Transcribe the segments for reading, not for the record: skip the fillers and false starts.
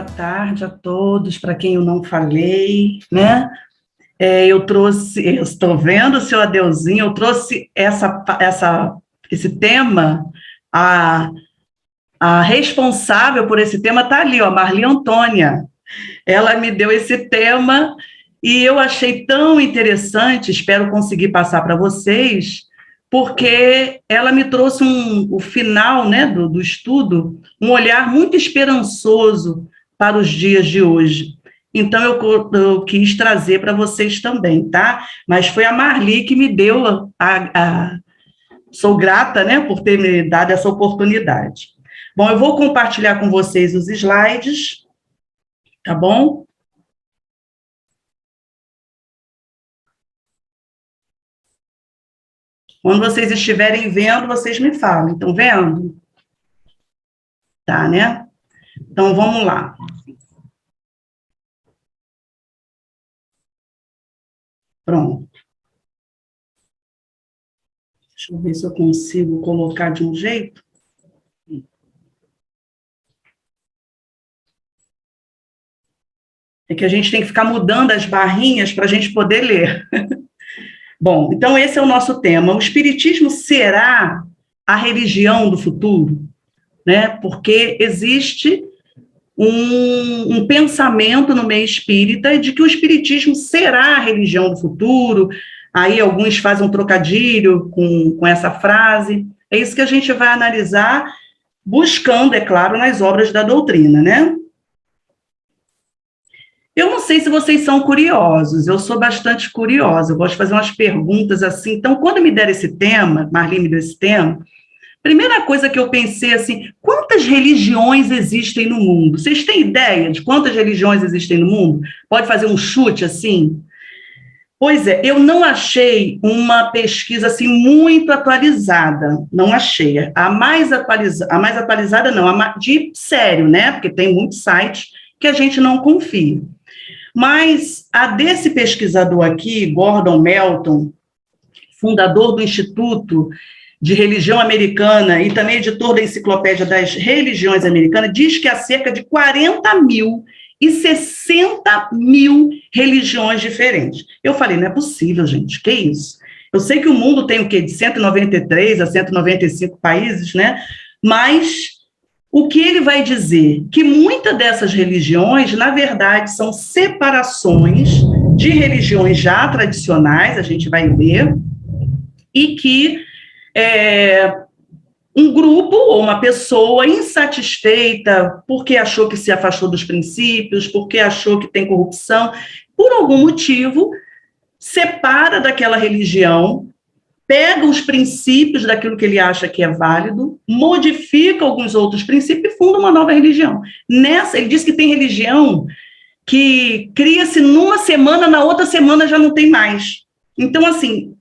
tarde a todos, para quem eu não falei, né? Eu estou vendo o seu Adeuzinho, eu trouxe esse tema, a responsável por esse tema está ali, ó, Marli Antônia. Ela me deu esse tema e eu achei tão interessante, espero conseguir passar para vocês, porque ela me trouxe o final, né, do estudo, um olhar muito esperançoso para os dias de hoje. Então, eu quis trazer para vocês também, tá? Mas foi a Marli que me deu Sou grata, né, por ter me dado essa oportunidade. Bom, eu vou compartilhar com vocês os slides, tá bom? Quando vocês estiverem vendo, vocês me falam. Estão vendo? Tá, né? Então, vamos lá. Pronto. Deixa eu ver se eu consigo colocar de um jeito. É que a gente tem que ficar mudando as barrinhas para a gente poder ler. Bom, então esse é o nosso tema. O Espiritismo será a religião do futuro? Né? Porque existe um pensamento no meio espírita de que o Espiritismo será a religião do futuro. Aí alguns fazem um trocadilho com essa frase. É isso que a gente vai analisar, buscando, é claro, nas obras da doutrina, né? Eu não sei se vocês são curiosos, eu sou bastante curiosa, eu gosto de fazer umas perguntas assim. Então, quando me deram esse tema, Marli me deu esse tema, primeira coisa que eu pensei assim, quantas religiões existem no mundo? Vocês têm ideia de quantas religiões existem no mundo? Pode fazer um chute assim? Pois é, eu não achei uma pesquisa assim muito atualizada, não achei. A mais atualizada não, de sério, né? Porque tem muitos sites que a gente não confia. Mas a desse pesquisador aqui, Gordon Melton, fundador do Instituto de Religião Americana e também editor da Enciclopédia das Religiões Americanas, diz que há cerca de 40 mil e 60 mil religiões diferentes. Eu falei, não é possível, gente, que isso? Eu sei que o mundo tem o quê? De 193 a 195 países, né? Mas o que ele vai dizer? Que muitas dessas religiões, na verdade, são separações de religiões já tradicionais, a gente vai ver, e que um grupo ou uma pessoa insatisfeita porque achou que se afastou dos princípios, porque achou que tem corrupção, por algum motivo, separa daquela religião, pega os princípios daquilo que ele acha que é válido, modifica alguns outros princípios e funda uma nova religião. Ele diz que tem religião que cria-se numa semana, na outra semana já não tem mais. Então, assim,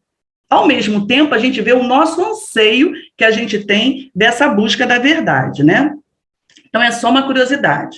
ao mesmo tempo, a gente vê o nosso anseio que a gente tem dessa busca da verdade, né? Então, é só uma curiosidade.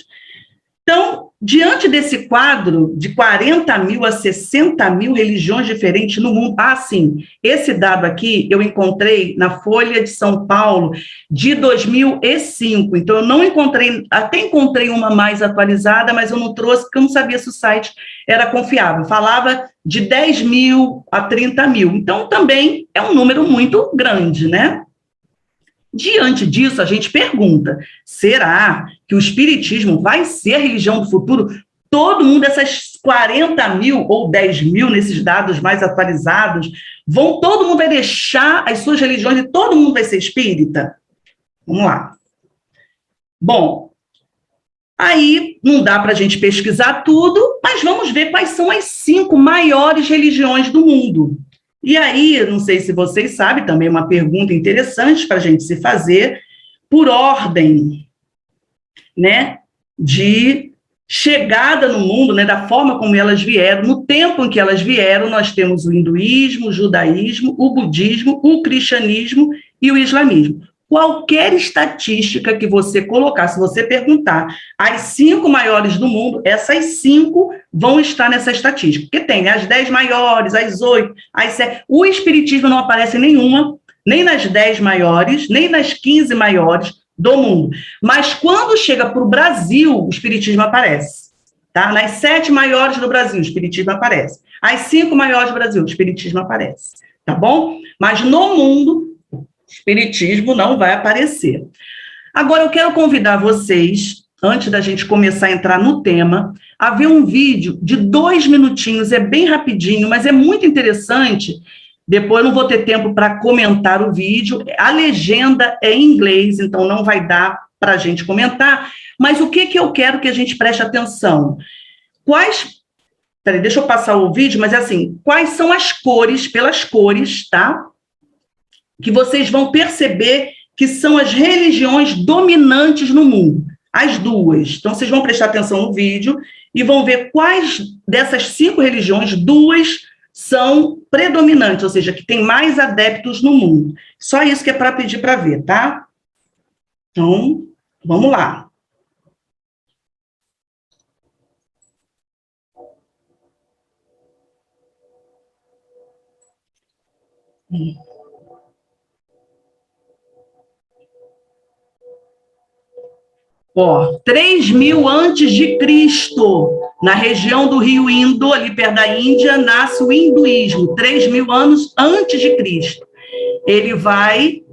Então, diante desse quadro de 40 mil a 60 mil religiões diferentes no mundo, sim, esse dado aqui eu encontrei na Folha de São Paulo de 2005, então eu não encontrei, até encontrei uma mais atualizada, mas eu não trouxe porque eu não sabia se o site era confiável, falava de 10 mil a 30 mil, então também é um número muito grande, né? Diante disso, a gente pergunta, será que o Espiritismo vai ser a religião do futuro? Todo mundo, essas 40 mil ou 10 mil, nesses dados mais atualizados, todo mundo vai deixar as suas religiões e todo mundo vai ser espírita? Vamos lá. Bom, aí não dá para a gente pesquisar tudo, mas vamos ver quais são as 5 maiores religiões do mundo. E aí, não sei se vocês sabem, também uma pergunta interessante para a gente se fazer, por ordem, né, de chegada no mundo, né, da forma como elas vieram, no tempo em que elas vieram, nós temos o hinduísmo, o judaísmo, o budismo, o cristianismo e o islamismo. Qualquer estatística que você colocar, se você perguntar as 5 maiores do mundo, essas 5 vão estar nessa estatística. Porque tem as 10 maiores, as 8, as 7. O Espiritismo não aparece em nenhuma, nem nas 10 maiores, nem nas 15 maiores. do mundo. Mas quando chega para o Brasil, o espiritismo aparece. Tá? Nas 7 maiores do Brasil, o espiritismo aparece. As 5 maiores do Brasil, o espiritismo aparece. Tá bom? Mas no mundo, o espiritismo não vai aparecer. Agora, eu quero convidar vocês, antes da gente começar a entrar no tema, a ver um vídeo de 2 minutinhos, é bem rapidinho, mas é muito interessante. Depois eu não vou ter tempo para comentar o vídeo, a legenda é em inglês, então não vai dar para a gente comentar, mas o que eu quero que a gente preste atenção? Peraí, deixa eu passar o vídeo, mas é assim, quais são as cores, pelas cores, tá? Que vocês vão perceber que são as religiões dominantes no mundo, as 2. Então, vocês vão prestar atenção no vídeo e vão ver quais dessas 5 religiões, 2 são predominantes, ou seja, que tem mais adeptos no mundo. Só isso que é para pedir para ver, tá? Então, vamos lá. Ó, 3.000 antes de Cristo, na região do Rio Indo, ali perto da Índia, nasce o hinduísmo, 3.000 anos antes de Cristo. Ele vai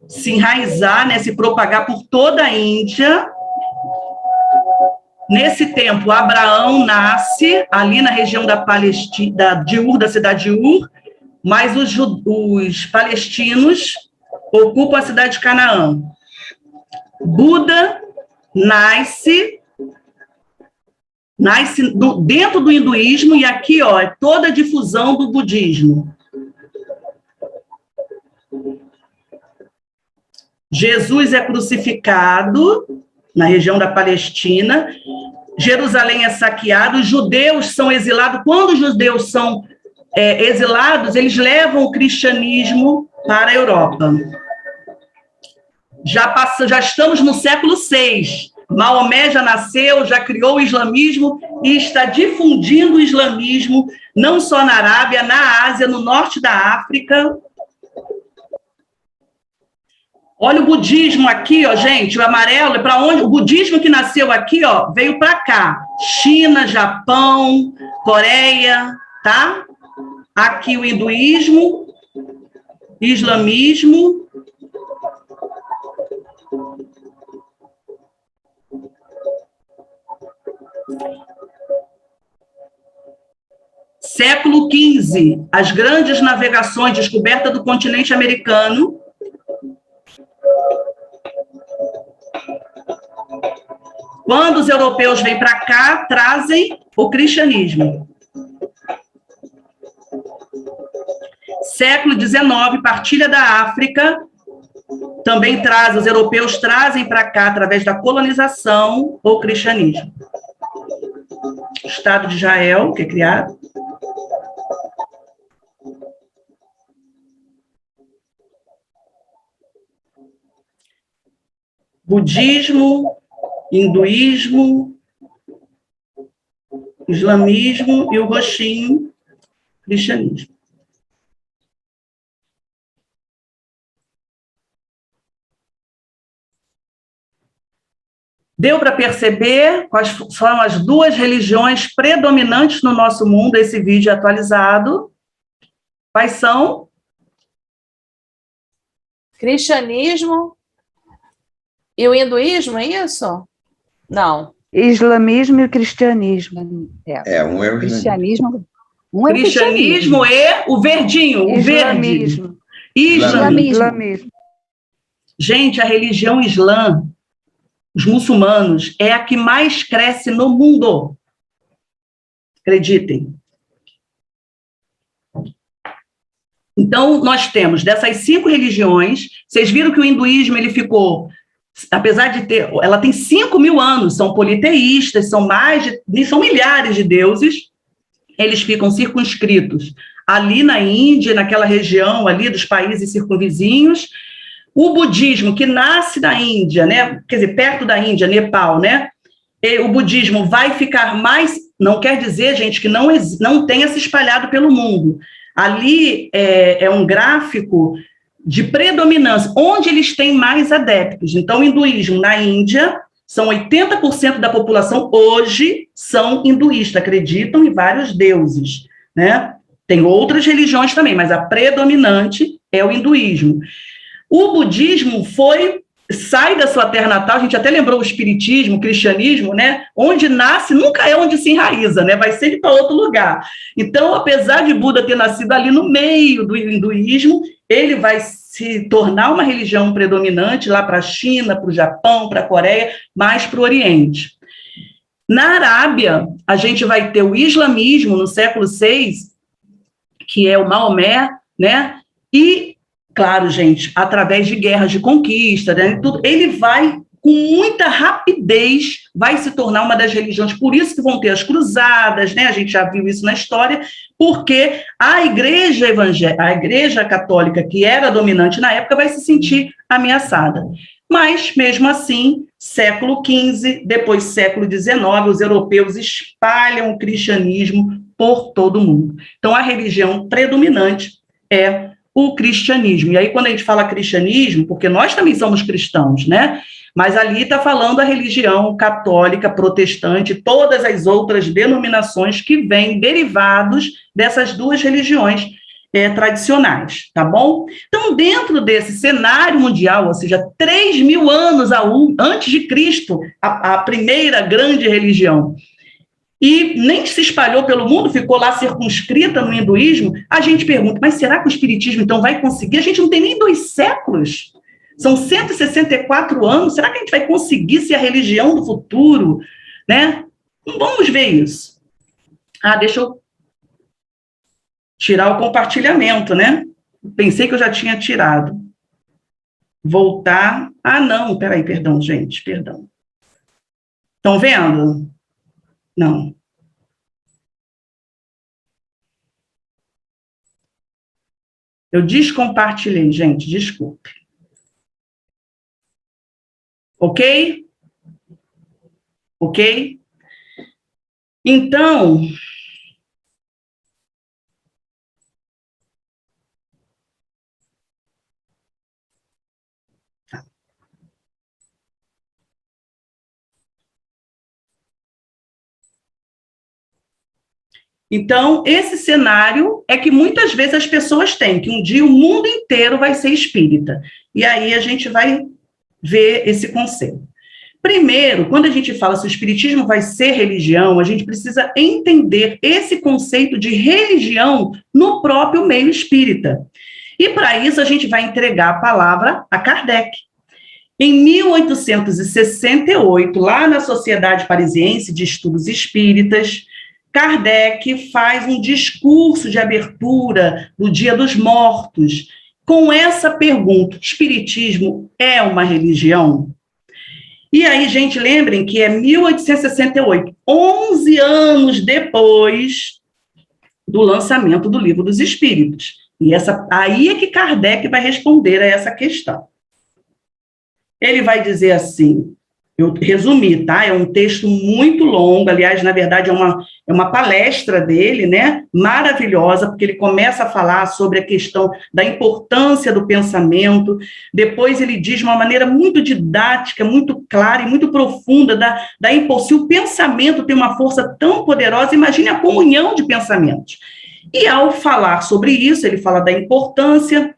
se enraizar, né, se propagar por toda a Índia. Nesse tempo, Abraão nasce ali na região da Palestina, de Ur, da cidade de Ur, mas os palestinos ocupam a cidade de Canaã. Buda nasce dentro do hinduísmo, e aqui, ó, é toda a difusão do budismo. Jesus é crucificado na região da Palestina, Jerusalém é saqueado, os judeus são exilados. Quando os judeus são exilados, eles levam o cristianismo para a Europa. Já estamos no século VI. Maomé já nasceu, já criou o islamismo e está difundindo o islamismo não só na Arábia, na Ásia, no norte da África. Olha o budismo aqui, ó, gente, o amarelo é para onde? O budismo que nasceu aqui, ó, veio para cá. China, Japão, Coreia, tá? Aqui o hinduísmo, islamismo. Século XV, as grandes navegações, descoberta do continente americano. Quando os europeus vêm para cá, trazem o cristianismo. Século XIX, partilha da África, também traz, os europeus trazem para cá, através da colonização, o cristianismo. O Estado de Israel, que é criado. Budismo, hinduísmo, islamismo e o roxinho, cristianismo. Deu para perceber quais são as 2 religiões predominantes no nosso mundo? Esse vídeo é atualizado. Quais são? Cristianismo e o hinduísmo, é isso? Não. Islamismo e cristianismo. Um é o cristianismo. Cristianismo e o verdinho, o verde. Islamismo. Gente, a religião islã, os muçulmanos, é a que mais cresce no mundo. Acreditem. Então, nós temos dessas 5 religiões, vocês viram que o hinduísmo, ele ficou, apesar de ter, ela tem 5.000 anos, são politeístas, são milhares de deuses, eles ficam circunscritos ali na Índia, naquela região ali dos países circunvizinhos. O budismo, que nasce da Índia, né, quer dizer, perto da Índia, Nepal, né, o budismo vai ficar mais, não quer dizer, gente, que não tenha se espalhado pelo mundo. Ali é um gráfico de predominância, onde eles têm mais adeptos. Então, o hinduísmo na Índia, são 80% da população hoje são hinduístas, acreditam em vários deuses, né? Tem outras religiões também, mas a predominante é o hinduísmo. O budismo sai da sua terra natal, a gente até lembrou o espiritismo, o cristianismo, né? Onde nasce nunca é onde se enraiza, né? Vai sempre para outro lugar. Então, apesar de Buda ter nascido ali no meio do hinduísmo, ele vai se tornar uma religião predominante lá para a China, para o Japão, para a Coreia, mais para o Oriente. Na Arábia, a gente vai ter o islamismo no século VI, que é o Maomé, né? E, claro, gente, através de guerras de conquista, né? Tudo, ele vai, com muita rapidez, vai se tornar uma das religiões. Por isso que vão ter as cruzadas, né? A gente já viu isso na história, porque a igreja evangélica, a igreja católica, que era dominante na época, vai se sentir ameaçada. Mas, mesmo assim, século XV, depois século XIX, os europeus espalham o cristianismo por todo o mundo. Então, a religião predominante é o cristianismo. E aí, quando a gente fala cristianismo, porque nós também somos cristãos, né? Mas ali está falando a religião católica, protestante, todas as outras denominações que vêm derivados dessas duas religiões tradicionais, tá bom? Então, dentro desse cenário mundial, ou seja, 3.000 anos antes de Cristo, a primeira grande religião, e nem se espalhou pelo mundo, ficou lá circunscrita no hinduísmo, a gente pergunta, mas será que o espiritismo, então, vai conseguir? A gente não tem nem 2 séculos, são 164 anos, será que a gente vai conseguir ser a religião do futuro? Né? Não vamos ver isso. Deixa eu tirar o compartilhamento, né? Pensei que eu já tinha tirado. Voltar. Não, peraí, perdão, gente, perdão. Estão vendo? Não. Eu descompartilhei, gente, desculpe. Ok? Ok? Então, esse cenário é que muitas vezes as pessoas têm, que um dia o mundo inteiro vai ser espírita. E aí a gente vai ver esse conceito. Primeiro, quando a gente fala se o espiritismo vai ser religião, a gente precisa entender esse conceito de religião no próprio meio espírita. E para isso a gente vai entregar a palavra a Kardec. Em 1868, lá na Sociedade Parisiense de Estudos Espíritas, Kardec faz um discurso de abertura do Dia dos Mortos, com essa pergunta: espiritismo é uma religião? E aí, gente, lembrem que é 1868, 11 anos depois do lançamento do Livro dos Espíritos. E aí é que Kardec vai responder a essa questão. Ele vai dizer assim, eu resumi, tá? É um texto muito longo, aliás, na verdade, é uma palestra dele, né? Maravilhosa, porque ele começa a falar sobre a questão da importância do pensamento, depois ele diz de uma maneira muito didática, muito clara e muito profunda da importância. Se o pensamento tem uma força tão poderosa, imagine a comunhão de pensamentos. E ao falar sobre isso, ele fala da importância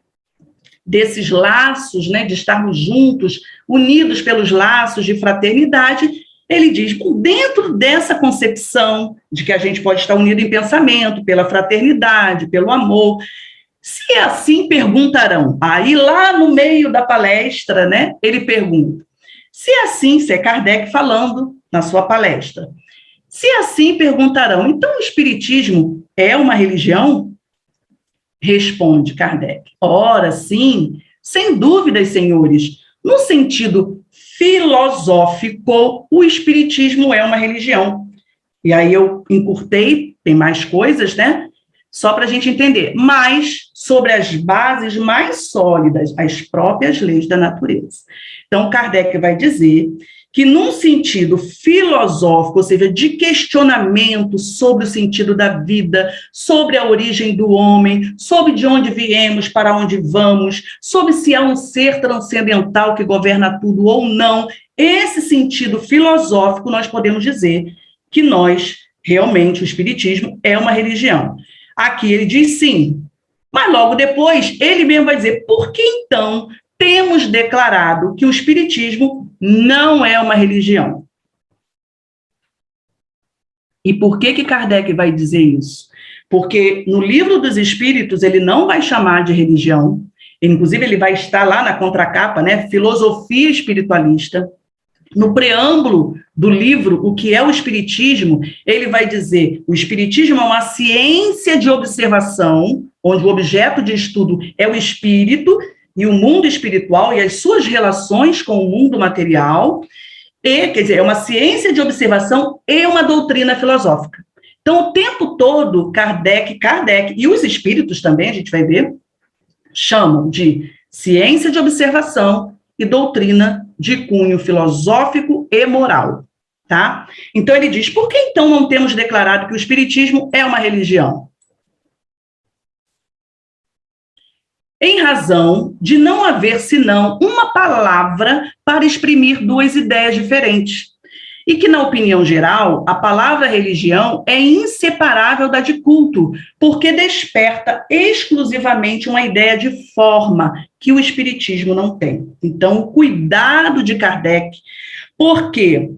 desses laços, né, de estarmos juntos, unidos pelos laços de fraternidade. Ele diz, dentro dessa concepção de que a gente pode estar unido em pensamento, pela fraternidade, pelo amor, se assim perguntarão, aí lá no meio da palestra, né, ele pergunta, se assim, se é Kardec falando na sua palestra, se assim perguntarão, então o espiritismo é uma religião? Responde Kardec. Ora, sim, sem dúvidas, senhores, no sentido filosófico, o espiritismo é uma religião. E aí eu encurtei, tem mais coisas, né? Só para a gente entender. Mas sobre as bases mais sólidas, as próprias leis da natureza. Então, Kardec vai dizer que num sentido filosófico, ou seja, de questionamento sobre o sentido da vida, sobre a origem do homem, sobre de onde viemos, para onde vamos, sobre se há um ser transcendental que governa tudo ou não, esse sentido filosófico nós podemos dizer que nós, realmente, o Espiritismo é uma religião. Aqui ele diz sim, mas logo depois ele mesmo vai dizer, por que então temos declarado que o Espiritismo não é uma religião? E por que Kardec vai dizer isso? Porque no Livro dos Espíritos ele não vai chamar de religião, inclusive ele vai estar lá na contracapa, né, filosofia espiritualista. No preâmbulo do livro, o que é o Espiritismo, ele vai dizer, o Espiritismo é uma ciência de observação, onde o objeto de estudo é o espírito, e o mundo espiritual e as suas relações com o mundo material, e, quer dizer, é uma ciência de observação e uma doutrina filosófica. Então, o tempo todo, Kardec e os espíritos também, a gente vai ver, chamam de ciência de observação e doutrina de cunho filosófico e moral, tá? Então, ele diz, por que então não temos declarado que o Espiritismo é uma religião? Em razão de não haver senão uma palavra para exprimir duas ideias diferentes. E que, na opinião geral, a palavra religião é inseparável da de culto, porque desperta exclusivamente uma ideia de forma que o Espiritismo não tem. Então, o cuidado de Kardec, porque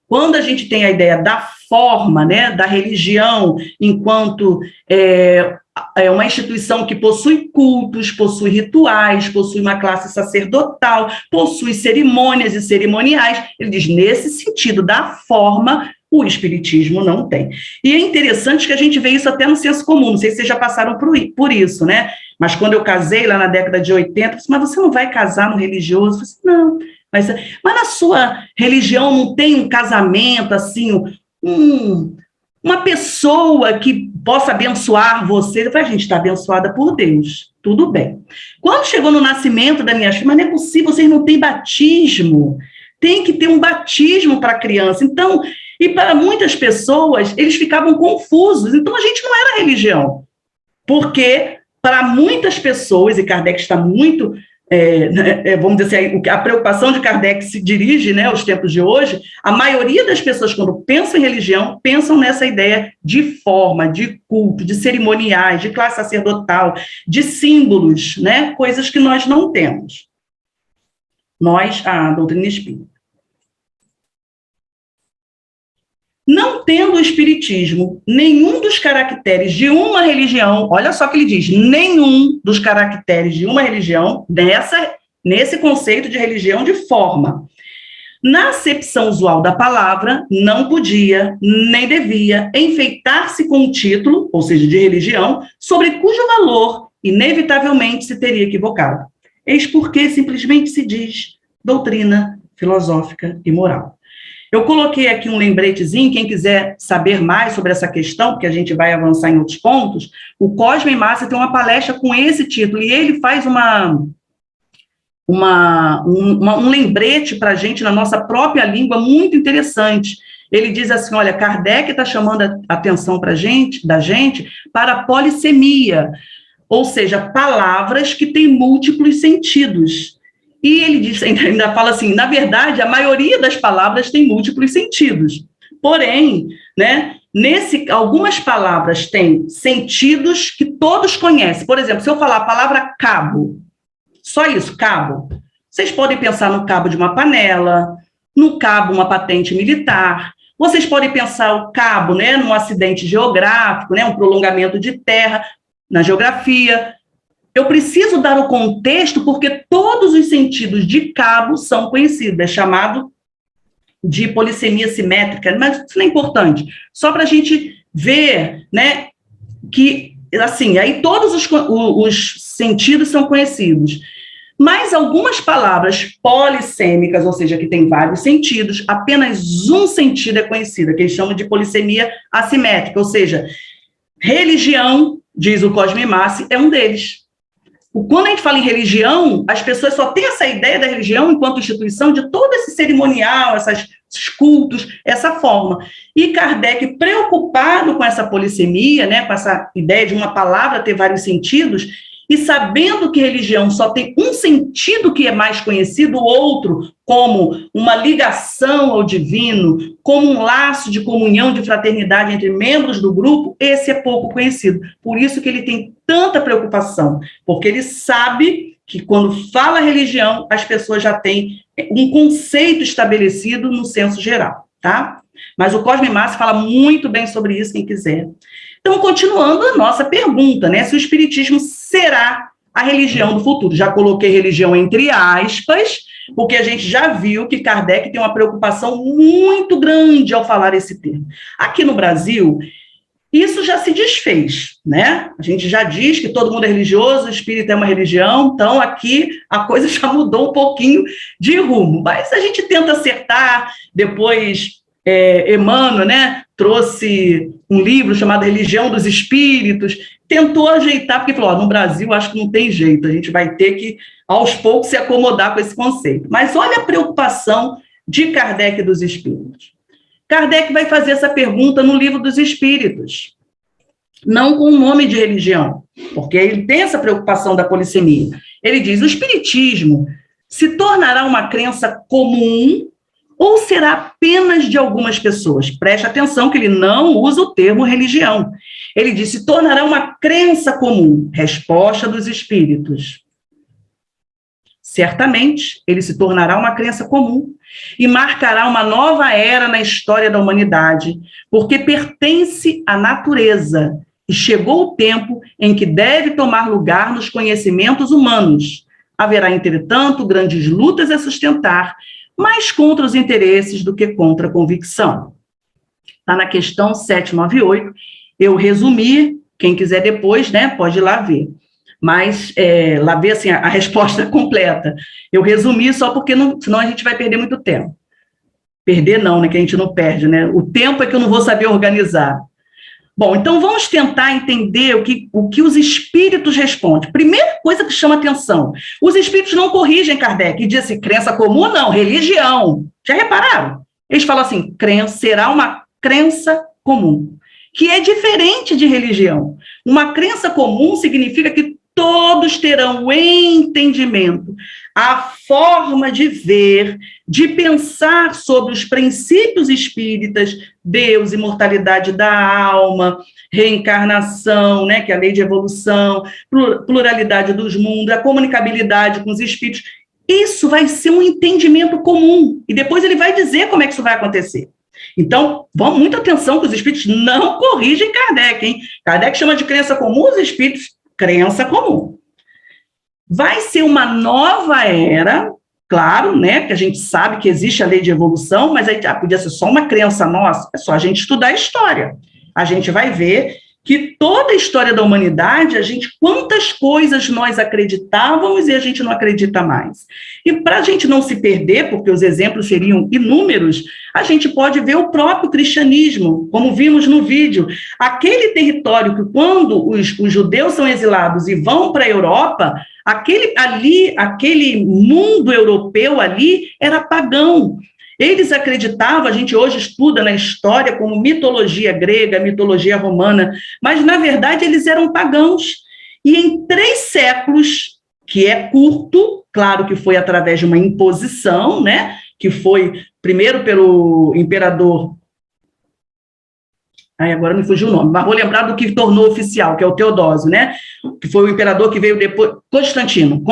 quando a gente tem a ideia da forma, né, da religião, enquanto é uma instituição que possui cultos, possui rituais, possui uma classe sacerdotal, possui cerimônias e cerimoniais. Ele diz, nesse sentido da forma, o Espiritismo não tem. E é interessante que a gente vê isso até no senso comum, não sei se vocês já passaram por isso, né? Mas quando eu casei lá na década de 80, eu disse, mas você não vai casar no religioso? Eu disse, não, mas na sua religião não tem um casamento, assim, uma pessoa que possa abençoar você. Eu falei, a gente está abençoada por Deus, tudo bem. Quando chegou no nascimento da minha filha, mas não é possível, vocês não têm batismo, tem que ter um batismo para a criança. Então, e para muitas pessoas, eles ficavam confusos, então a gente não era religião, porque para muitas pessoas, e Kardec está muito... vamos dizer assim, a preocupação de Kardec se dirige, né, aos tempos de hoje, a maioria das pessoas, quando pensam em religião, pensam nessa ideia de forma, de culto, de cerimoniais, de classe sacerdotal, de símbolos, né, coisas que nós não temos. Nós, a doutrina espírita. Não tendo o Espiritismo nenhum dos caracteres de uma religião, olha só o que ele diz, nenhum dos caracteres de uma religião, nesse conceito de religião de forma. Na acepção usual da palavra, não podia, nem devia, enfeitar-se com um título, ou seja, de religião, sobre cujo valor, inevitavelmente, se teria equivocado. Eis porque simplesmente se diz doutrina filosófica e moral. Eu coloquei aqui um lembretezinho, quem quiser saber mais sobre essa questão, porque a gente vai avançar em outros pontos, o Cosme Massa tem uma palestra com esse título, e ele faz um lembrete para a gente na nossa própria língua, muito interessante. Ele diz assim, olha, Kardec está chamando a atenção da gente para a polissemia, ou seja, palavras que têm múltiplos sentidos. E ele diz, ainda fala assim, na verdade, a maioria das palavras tem múltiplos sentidos. Porém, né, algumas palavras têm sentidos que todos conhecem. Por exemplo, se eu falar a palavra cabo, só isso, cabo, vocês podem pensar no cabo de uma panela, no cabo uma patente militar, vocês podem pensar o cabo, né, num acidente geográfico, né, um prolongamento de terra na geografia. Eu preciso dar o contexto porque todos os sentidos de cabo são conhecidos, é chamado de polissemia simétrica, mas isso não é importante, só para a gente ver, né, que, assim, aí todos os sentidos são conhecidos, mas algumas palavras polissêmicas, ou seja, que tem vários sentidos, apenas um sentido é conhecido, que eles chamam de polissemia assimétrica, ou seja, religião, diz o Cosme Massa, é um deles. Quando a gente fala em religião, as pessoas só têm essa ideia da religião enquanto instituição, de todo esse cerimonial, esses cultos, essa forma. E Kardec, preocupado com essa polissemia, né, com essa ideia de uma palavra ter vários sentidos, e sabendo que religião só tem um sentido que é mais conhecido, o outro como uma ligação ao divino, como um laço de comunhão, de fraternidade entre membros do grupo, esse é pouco conhecido. Por isso que ele tem tanta preocupação, porque ele sabe que quando fala religião, as pessoas já têm um conceito estabelecido no senso geral, tá? Mas o Cosme Massa fala muito bem sobre isso, quem quiser. Então, continuando a nossa pergunta, né? Se o espiritismo será a religião do futuro. Já coloquei religião entre aspas, porque a gente já viu que Kardec tem uma preocupação muito grande ao falar esse termo. Aqui no Brasil, isso já se desfez, né? A gente já diz que todo mundo é religioso, o espírito é uma religião, então aqui a coisa já mudou um pouquinho de rumo. Mas a gente tenta acertar, depois Emmanuel, né, trouxe um livro chamado Religião dos Espíritos, tentou ajeitar, porque falou, no Brasil acho que não tem jeito, a gente vai ter que, aos poucos, se acomodar com esse conceito. Mas olha a preocupação de Kardec dos Espíritos. Kardec vai fazer essa pergunta no Livro dos Espíritos, não com o nome de religião, porque ele tem essa preocupação da polissemia. Ele diz, o espiritismo se tornará uma crença comum ou será apenas de algumas pessoas? Preste atenção que ele não usa o termo religião. Ele diz, se tornará uma crença comum. Resposta dos espíritos. Certamente, ele se tornará uma crença comum e marcará uma nova era na história da humanidade, porque pertence à natureza e chegou o tempo em que deve tomar lugar nos conhecimentos humanos. Haverá, entretanto, grandes lutas a sustentar, mais contra os interesses do que contra a convicção. Está na questão 798. Eu resumi, quem quiser depois, né, pode ir lá ver. Mas, lá ver assim, a resposta completa. Eu resumi só porque senão a gente vai perder muito tempo. Perder não, né, que a gente não perde, né? O tempo é que eu não vou saber organizar. Bom, então vamos tentar entender o que os espíritos respondem. Primeira coisa que chama atenção, os espíritos não corrigem Kardec e dizem assim, crença comum não, religião. Já repararam? Eles falam assim, será uma crença comum, que é diferente de religião. Uma crença comum significa que todos terão o entendimento, a forma de ver, de pensar sobre os princípios espíritas, Deus, imortalidade da alma, reencarnação, né, que é a lei de evolução, pluralidade dos mundos, a comunicabilidade com os espíritos. Isso vai ser um entendimento comum, e depois ele vai dizer como é que isso vai acontecer. Então, vamos muita atenção que os espíritos não corrigem Kardec, hein? Kardec chama de crença comum, os espíritos crença comum. Vai ser uma nova era, claro, né, que a gente sabe que existe a lei de evolução, mas aí podia ser só uma crença nossa, é só a gente estudar a história. A gente vai ver que toda a história da humanidade, quantas coisas nós acreditávamos e a gente não acredita mais. E para a gente não se perder, porque os exemplos seriam inúmeros, a gente pode ver o próprio cristianismo, como vimos no vídeo. Aquele território que quando os judeus são exilados e vão para a Europa, aquele mundo europeu ali era pagão. Eles acreditavam, a gente hoje estuda na história como mitologia grega, mitologia romana, mas, na verdade, eles eram pagãos. E em 3 séculos, que é curto, claro que foi através de uma imposição, né, que foi primeiro pelo imperador, agora me fugiu o nome, mas vou lembrar do que tornou oficial, que é o Teodósio, né, que foi o imperador que veio depois, Constantino,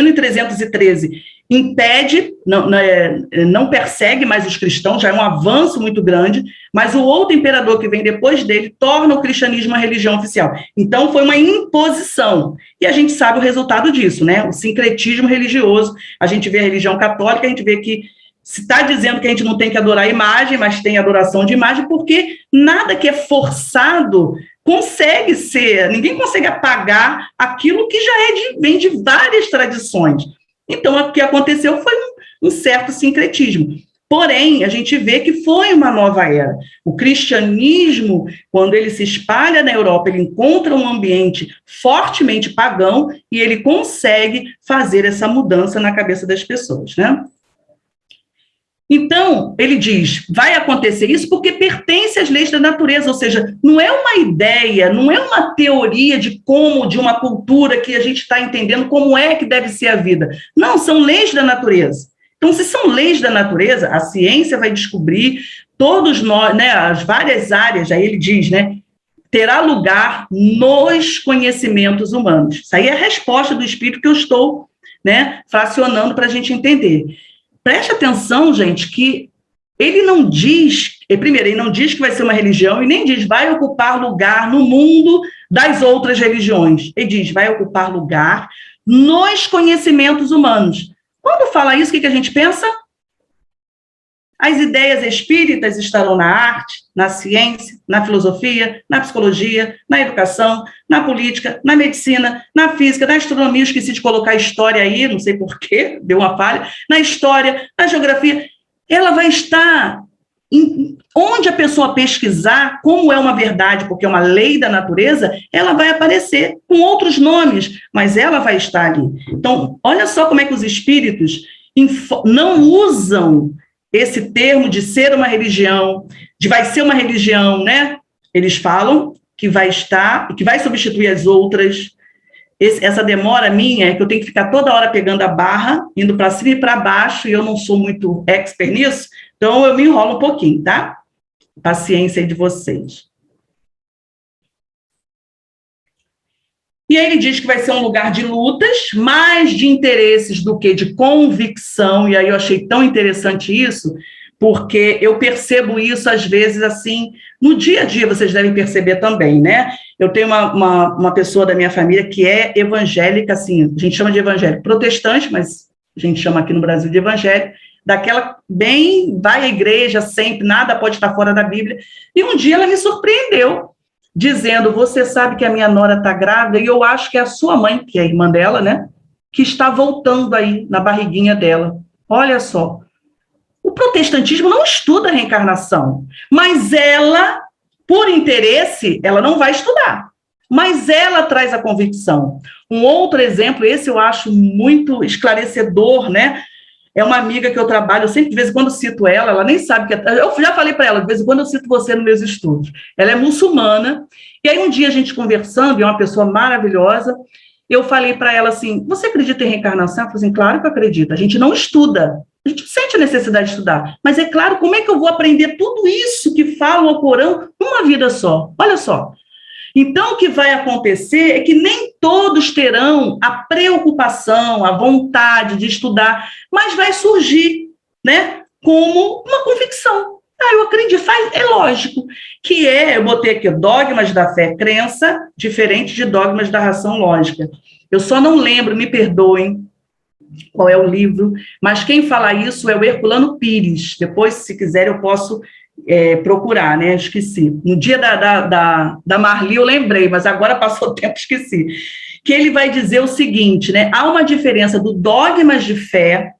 em 313, impede, não persegue mais os cristãos, já é um avanço muito grande, mas o outro imperador que vem depois dele torna o cristianismo uma religião oficial. Então, foi uma imposição. E a gente sabe o resultado disso, né? O sincretismo religioso. A gente vê a religião católica, a gente vê que se está dizendo que a gente não tem que adorar a imagem, mas tem adoração de imagem, porque nada que é forçado consegue ser, ninguém consegue apagar aquilo que já vem de várias tradições. Então, o que aconteceu foi um certo sincretismo. Porém, a gente vê que foi uma nova era. O cristianismo, quando ele se espalha na Europa, ele encontra um ambiente fortemente pagão e ele consegue fazer essa mudança na cabeça das pessoas, né? Então, ele diz, vai acontecer isso porque pertence às leis da natureza, ou seja, não é uma ideia, não é uma teoria de como, de uma cultura que a gente está entendendo como é que deve ser a vida. Não, são leis da natureza. Então, se são leis da natureza, a ciência vai descobrir, todos nós, né, as várias áreas, aí ele diz, né, terá lugar nos conhecimentos humanos. Isso aí é a resposta do Espírito que eu estou, né, fracionando para a gente entender. Preste atenção, gente, que ele não diz, primeiro, ele não diz que vai ser uma religião e nem diz vai ocupar lugar no mundo das outras religiões. Ele diz vai ocupar lugar nos conhecimentos humanos. Quando fala isso, o que a gente pensa? As ideias espíritas estarão na arte, na ciência, na filosofia, na psicologia, na educação, na política, na medicina, na física, na astronomia, esqueci de colocar história aí, não sei porquê, deu uma falha, na história, na geografia. Ela vai estar onde a pessoa pesquisar como é uma verdade, porque é uma lei da natureza, ela vai aparecer com outros nomes, mas ela vai estar ali. Então, olha só como é que os espíritos não usam esse termo de ser uma religião, de vai ser uma religião, né? Eles falam que vai estar, que vai substituir as outras. Essa demora minha é que eu tenho que ficar toda hora pegando a barra, indo para cima e para baixo, e eu não sou muito expert nisso, então eu me enrolo um pouquinho, tá? Paciência aí de vocês. E aí ele diz que vai ser um lugar de lutas, mais de interesses do que de convicção, e aí eu achei tão interessante isso, porque eu percebo isso, às vezes, assim, no dia a dia, vocês devem perceber também, né? Eu tenho uma pessoa da minha família que é evangélica, assim, a gente chama de evangélico protestante, mas a gente chama aqui no Brasil de evangélico, daquela bem, vai à igreja sempre, nada pode estar fora da Bíblia, e um dia ela me surpreendeu, dizendo, você sabe que a minha nora está grávida, e eu acho que é a sua mãe, que é a irmã dela, né, que está voltando aí na barriguinha dela. Olha só. O protestantismo não estuda a reencarnação, mas ela, por interesse, ela não vai estudar, mas ela traz a convicção. Um outro exemplo, esse eu acho muito esclarecedor, né, é uma amiga que eu trabalho, eu sempre, de vez em quando, cito ela, ela nem sabe que é... Eu já falei para ela, de vez em quando eu cito você nos meus estudos. Ela é muçulmana, e aí um dia a gente conversando, e é uma pessoa maravilhosa, eu falei para ela assim, você acredita em reencarnação? Ela falou assim, claro que eu acredito, a gente não estuda, a gente sente a necessidade de estudar, mas é claro, como é que eu vou aprender tudo isso que fala o Corão numa vida só? Olha só. Então, o que vai acontecer é que nem todos terão a preocupação, a vontade de estudar, mas vai surgir, né, como uma convicção. Eu acredito, é lógico, que eu botei aqui, dogmas da fé, crença, diferente de dogmas da ração lógica. Eu só não lembro, me perdoem, qual é o livro, mas quem fala isso é o Herculano Pires. Depois, se quiser, eu posso... procurar, né? Esqueci. No dia da Marli eu lembrei, mas agora passou o tempo, esqueci. Que ele vai dizer o seguinte, né? Há uma diferença do dogmas de fé,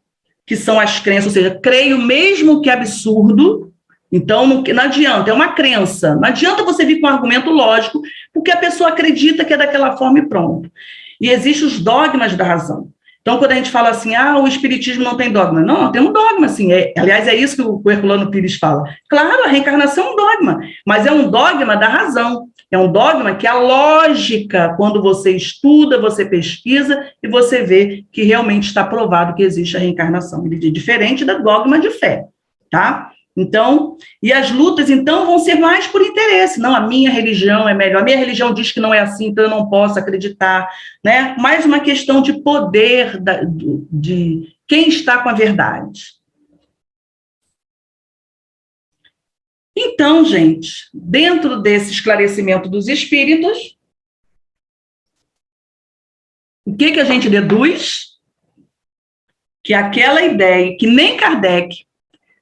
que são as crenças, ou seja, creio mesmo que absurdo, então não adianta, é uma crença. Não adianta você vir com um argumento lógico, porque a pessoa acredita que é daquela forma e pronto. E existem os dogmas da razão. Então, quando a gente fala assim, o espiritismo não tem dogma. Não, tem um dogma, sim. Aliás, é isso que o Herculano Pires fala. Claro, a reencarnação é um dogma, mas é um dogma da razão. É um dogma que a lógica, quando você estuda, você pesquisa e você vê que realmente está provado que existe a reencarnação. Ele é diferente do dogma de fé, tá? Então, e as lutas, então, vão ser mais por interesse. Não, a minha religião é melhor. A minha religião diz que não é assim, então eu não posso acreditar, né? Mais uma questão de poder de quem está com a verdade. Então, gente, dentro desse esclarecimento dos espíritos, o que a gente deduz? Que aquela ideia que nem Kardec,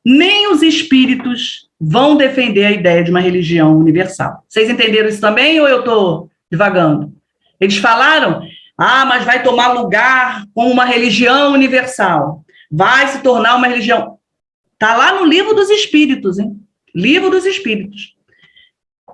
nem os espíritos vão defender a ideia de uma religião universal. Vocês entenderam isso também ou eu estou divagando? Eles falaram, mas vai tomar lugar como uma religião universal, vai se tornar uma religião. Está lá no Livro dos Espíritos, hein? Livro dos Espíritos.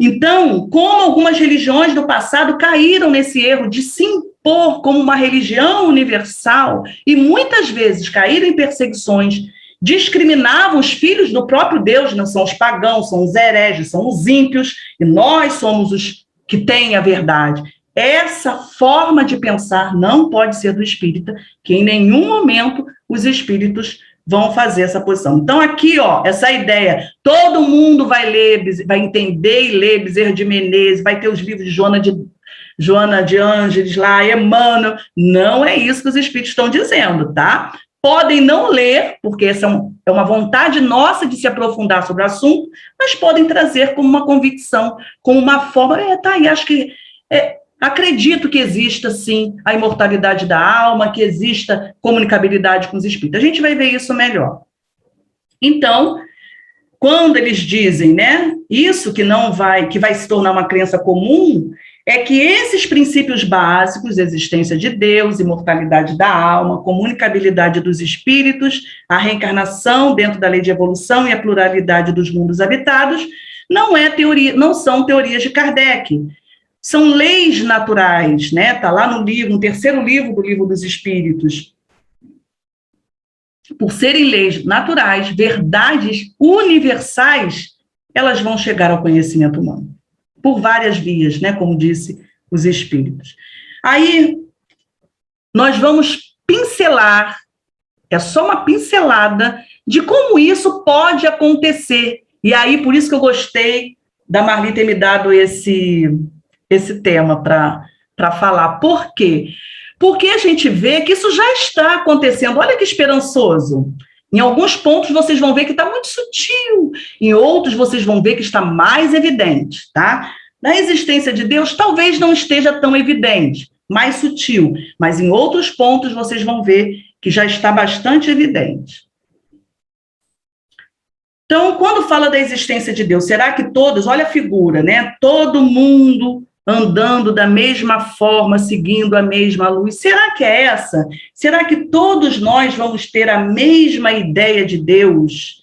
Então, como algumas religiões do passado caíram nesse erro de se impor como uma religião universal e muitas vezes caíram em perseguições, discriminavam os filhos do próprio Deus, não são os pagãos, são os hereges, são os ímpios, e nós somos os que têm a verdade. Essa forma de pensar não pode ser do espírita, que em nenhum momento os espíritos vão fazer essa posição. Então, aqui, ó, essa ideia, todo mundo vai ler, vai entender e ler Bezerra de Menezes, vai ter os livros de Joana de Ângeles lá, Emmanuel. Não é isso que os espíritos estão dizendo, tá? Podem não ler, porque essa é uma vontade nossa de se aprofundar sobre o assunto, mas podem trazer como uma convicção, como uma forma, tá aí, acho que... acredito que exista, sim, a imortalidade da alma, que exista comunicabilidade com os espíritos. A gente vai ver isso melhor. Então, quando eles dizem, né, isso que vai se tornar uma crença comum, é que esses princípios básicos, existência de Deus, imortalidade da alma, comunicabilidade dos espíritos, a reencarnação dentro da lei de evolução e a pluralidade dos mundos habitados, não são teorias de Kardec. São leis naturais, né? Está lá no livro, no terceiro livro do Livro dos Espíritos. Por serem leis naturais, verdades universais, elas vão chegar ao conhecimento humano. Por várias vias, né? Como disse os Espíritos. Aí, nós vamos pincelar, é só uma pincelada, de como isso pode acontecer. E aí, por isso que eu gostei da Marli ter me dado esse tema para falar. Por quê? Porque a gente vê que isso já está acontecendo. Olha que esperançoso. Em alguns pontos vocês vão ver que está muito sutil, em outros vocês vão ver que está mais evidente, tá? Na existência de Deus talvez não esteja tão evidente, mais sutil, mas em outros pontos vocês vão ver que já está bastante evidente. Então, quando fala da existência de Deus, será que todos, olha a figura, né? Todo mundo andando da mesma forma, seguindo a mesma luz. Será que é essa? Será que todos nós vamos ter a mesma ideia de Deus?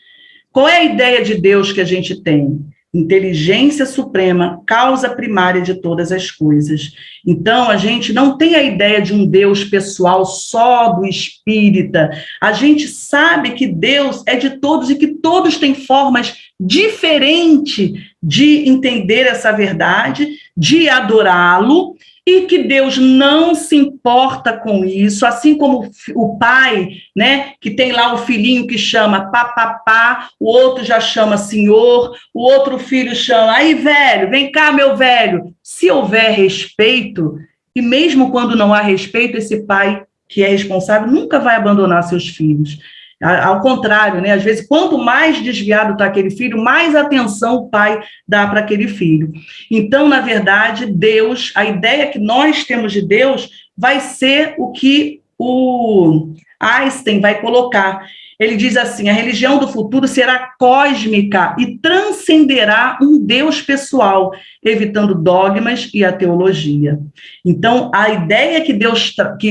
Qual é a ideia de Deus que a gente tem? Inteligência suprema, causa primária de todas as coisas. Então, a gente não tem a ideia de um Deus pessoal só do espírita. A gente sabe que Deus é de todos e que todos têm formas diferentes de entender essa verdade, de adorá-lo, e que Deus não se importa com isso, assim como o pai, né, que tem lá o filhinho que chama papapá, o outro já chama senhor, o outro filho chama, aí velho, vem cá meu velho. Se houver respeito, e mesmo quando não há respeito, esse pai que é responsável nunca vai abandonar seus filhos. Ao contrário, né? Às vezes, quanto mais desviado está aquele filho, mais atenção o pai dá para aquele filho. Então, na verdade, Deus, a ideia que nós temos de Deus vai ser o que o Einstein vai colocar. Ele diz assim, a religião do futuro será cósmica e transcenderá um Deus pessoal, evitando dogmas e a teologia. Então, a ideia que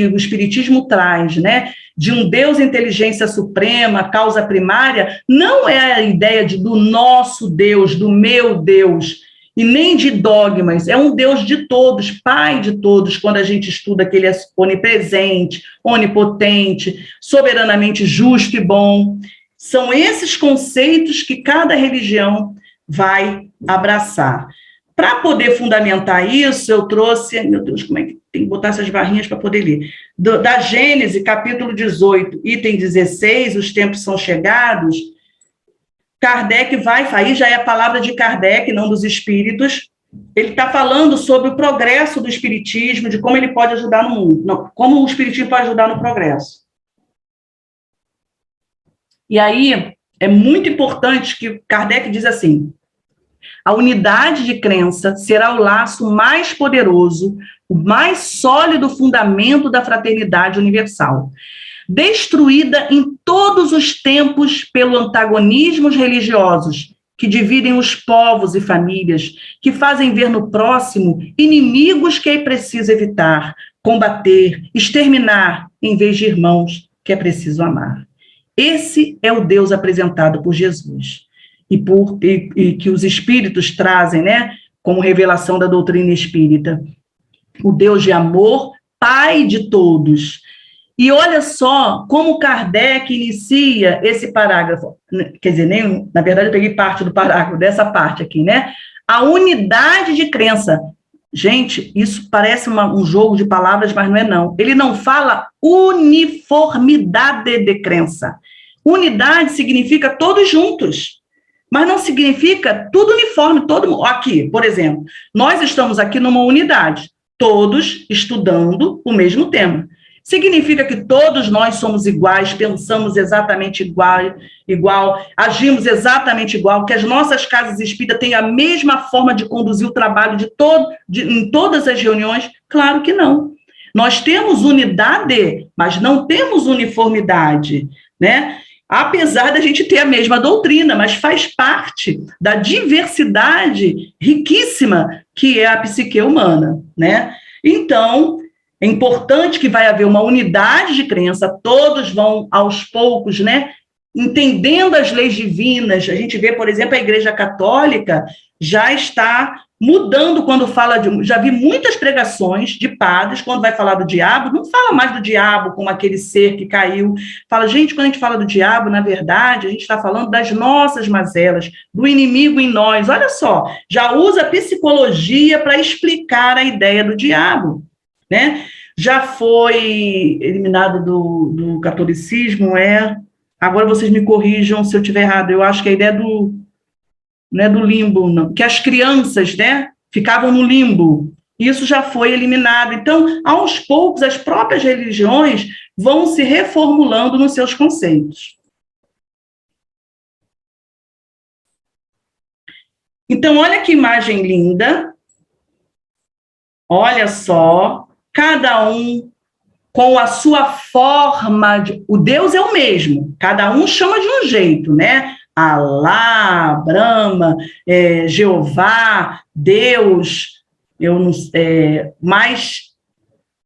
o Espiritismo traz, né, de um Deus inteligência suprema, causa primária, não é a ideia do nosso Deus, do meu Deus, e nem de dogmas, é um Deus de todos, Pai de todos, quando a gente estuda que ele é onipresente, onipotente, soberanamente justo e bom. São esses conceitos que cada religião vai abraçar. Para poder fundamentar isso, eu trouxe, meu Deus, como é que tem que botar essas barrinhas para poder ler? Da Gênesis, capítulo 18, item 16, os tempos são chegados. Kardec aí já é a palavra de Kardec, não dos espíritos. Ele está falando sobre o progresso do espiritismo, de como ele pode ajudar no mundo, não, como o espiritismo pode ajudar no progresso. E aí, é muito importante que Kardec diz assim, a unidade de crença será o laço mais poderoso, o mais sólido fundamento da fraternidade universal. Destruída em todos os tempos pelo antagonismos religiosos que dividem os povos e famílias, que fazem ver no próximo inimigos que é preciso evitar, combater, exterminar, em vez de irmãos que é preciso amar. Esse é o Deus apresentado por Jesus e que os espíritos trazem, né, como revelação da doutrina espírita. O Deus de amor, Pai de todos. E olha só como Kardec inicia esse parágrafo, quer dizer, na verdade eu peguei parte do parágrafo, dessa parte aqui, né? A unidade de crença. Gente, isso parece um jogo de palavras, mas não é não. Ele não fala uniformidade de crença. Unidade significa todos juntos, mas não significa tudo uniforme, todo mundo. Aqui, por exemplo, nós estamos aqui numa unidade, todos estudando o mesmo tema. Significa que todos nós somos iguais, pensamos exatamente igual, agimos exatamente igual, que as nossas casas espíritas têm a mesma forma de conduzir o trabalho em todas as reuniões? Claro que não. Nós temos unidade, mas não temos uniformidade, né? Apesar da gente ter a mesma doutrina, mas faz parte da diversidade riquíssima que é a psique humana, né? Então, é importante que vai haver uma unidade de crença, todos vão aos poucos, né, entendendo as leis divinas. A gente vê, por exemplo, a Igreja Católica já está mudando quando fala já vi muitas pregações de padres, quando vai falar do diabo, não fala mais do diabo como aquele ser que caiu. Fala, gente, quando a gente fala do diabo, na verdade, a gente está falando das nossas mazelas, do inimigo em nós. Olha só, já usa a psicologia para explicar a ideia do diabo, né? Já foi eliminado do catolicismo, agora vocês me corrijam se eu estiver errado, eu acho que a ideia não é do limbo, não, que as crianças, né, ficavam no limbo, isso já foi eliminado. Então, aos poucos, as próprias religiões vão se reformulando nos seus conceitos. Então, olha que imagem linda, olha só, cada um com a sua forma, o Deus é o mesmo, cada um chama de um jeito, né? Alá, Brahma, Jeová, Deus, mas